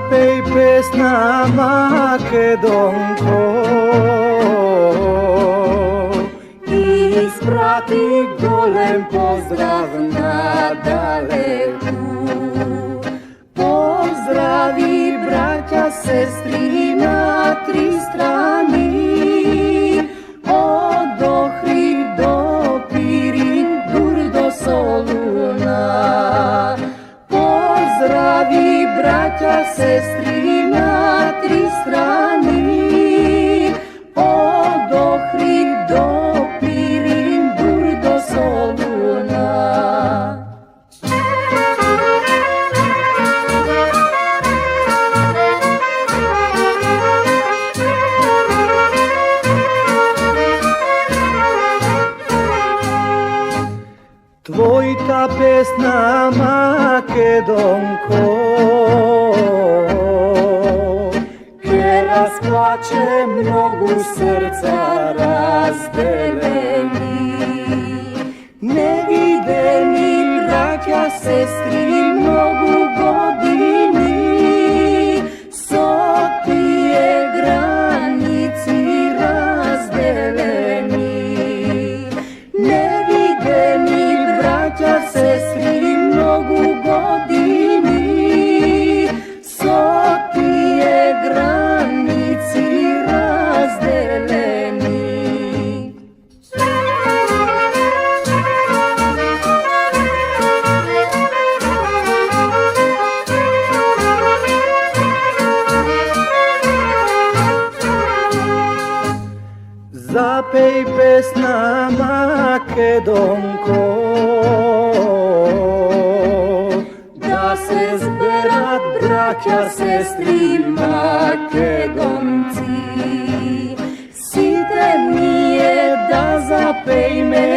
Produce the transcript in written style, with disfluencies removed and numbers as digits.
Запеј песна македонко, испрати голем поздрав надалеку. Поздрави браќа, сестри на три страни, од Охрид до Пирин, Дур до Солуна. Поздрави браќа, сестри на три страни, од Охрид до Пирин, Дур до Солуна. Твојта песна македонко ке расплаче многу срца разделени, невидени браќа, сестри многу години, со тие граници разделени. Невидени браќа, сестри многу години, со тие граници разделени. Запеј песна македонко, да се зберат браќа, сестри македонци, сите ние да запејме